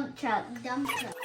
dump truck. Dump truck.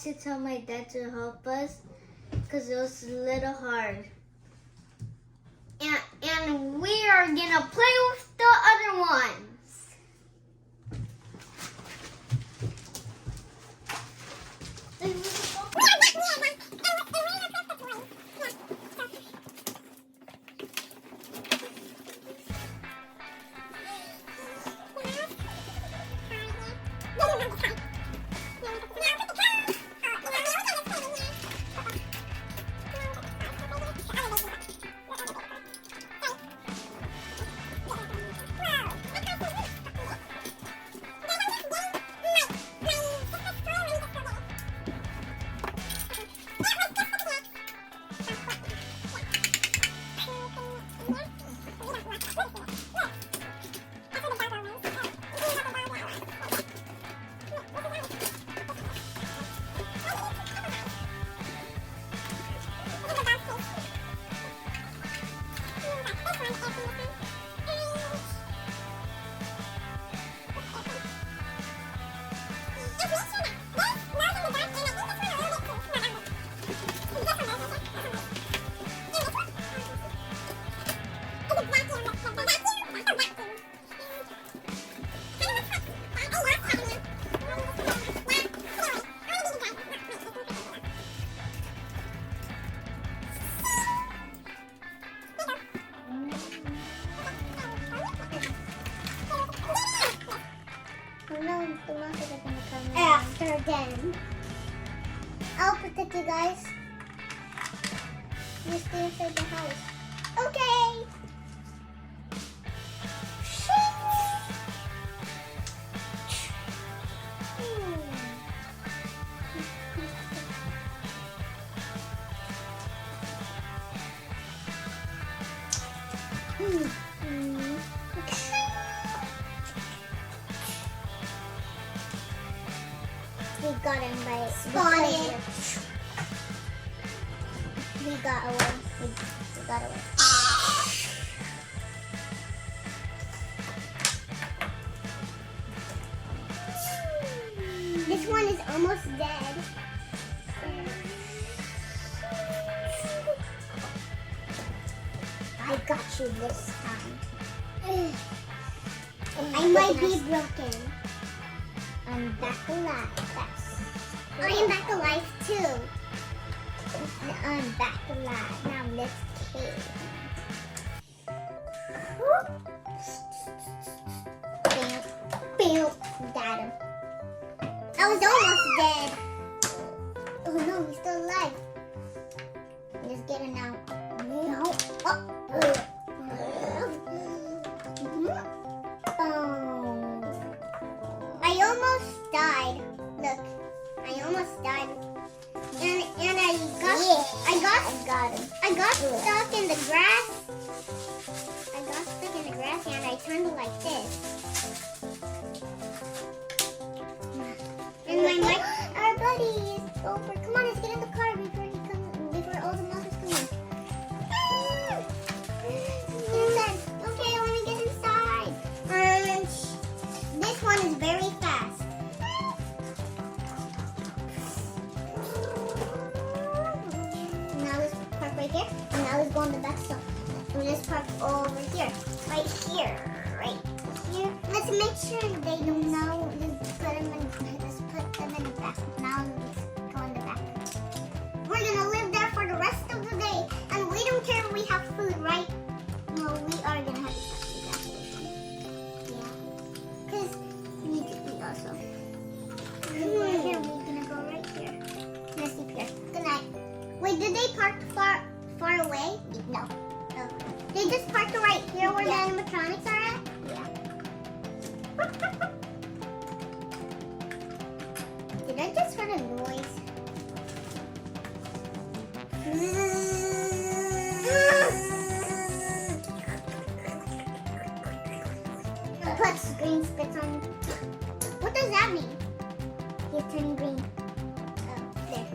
To tell my dad to help us because it was a little hard. And we are gonna play with the other ones. After then, I'll protect you guys. You stay inside the house. Okay. We got him right. Spotted. We got away. We got away. This one is almost dead. I got you this time. I might be broken. I'm back alive. I am back alive too. I'm back alive. Now let's kill. Bam. Bam. Got him. I was almost dead. Oh no, he's still alive. Let's get him now. No. Oh. I almost died. Look, I almost died. And I got stuck in the grass. I got stuck in the grass and I turned like this. And my mic, our buddy is over. Come on, let's get in the car before all the monsters come in. Okay, let me get inside. And this one is very fast. Now let's park right here. And now let's go on the back stop. And let's park over here. Right here. Right here. Let's make sure they don't know. Let's put them in the back. Now let's go in the back. We're gonna live there for the rest of the day. And we don't care if we have food, right? No, we are gonna have to yeah. Because we need to eat also. We're here. We're gonna go right here. Let's sleep here. Good night. Wait, did they park far away? No. They just parked right here where the animatronics are at? Yeah. Did I just heard a noise? Puts green spits on. What does that mean? He's turning green. Oh, there.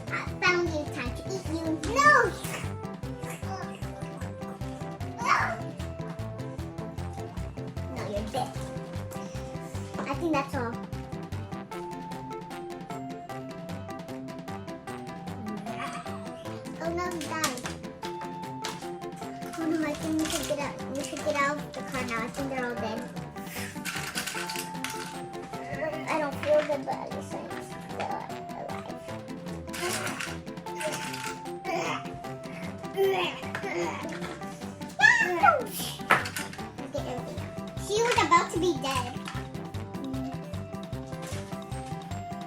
I found you. Time to eat you. No! No, you're dead. I think that's all. Oh no, he died. Oh no, I think we should get out. We should get out of the car now. I think they're all dead. I don't feel good, but at least I'm still alive. Get everything out. She was about to be dead.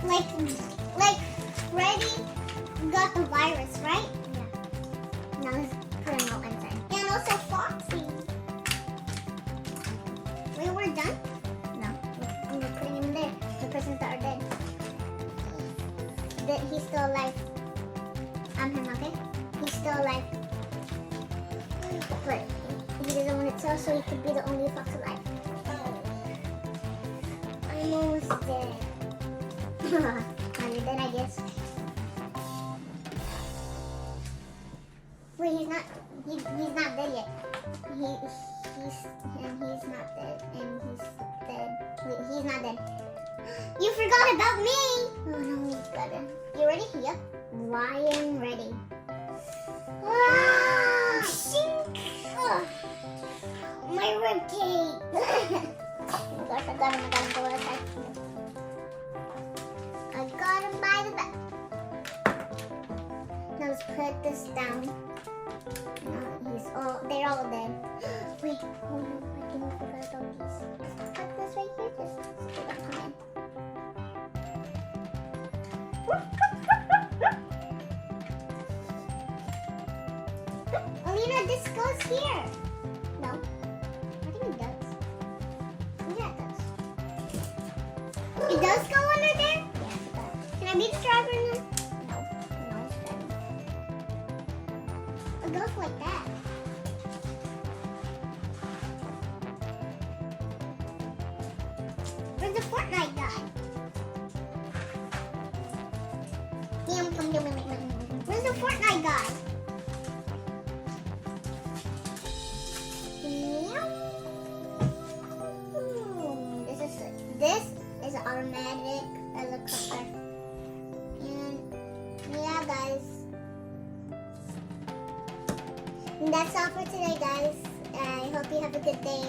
Like Freddy got the virus, right? Yeah. Now let's put him out inside. And also Foxy. Wait, we're done? No. I'm just putting him there. The persons that are dead. He's still alive. I'm him, okay? He's still alive. But he doesn't want to tell, so he could be the only fox alive. I'm almost dead. You're dead, I guess. he's not. He's not dead yet. He's not dead. And he's dead. Wait, he's not dead. You forgot about me. Oh no, he's gotta. You ready? Yep. I am ready. Ah, shink. Oh, my ribcage. Oh gosh, I got him. Go outside. I got him by the back. Now let's put this down. They're all dead. Wait, oh no, I think I forgot about these. Put this right here, just so they don't come in. Alina, this goes here. No, I think it does. Yeah, it does. It does go under there? Yeah, it does. Can I be the driver now? No, it's driving. It goes like that. Where's the Fortnite guy? Where's the Fortnite guy? This is an automatic helicopter. And yeah, guys. And that's all for today, guys. I hope you have a good day.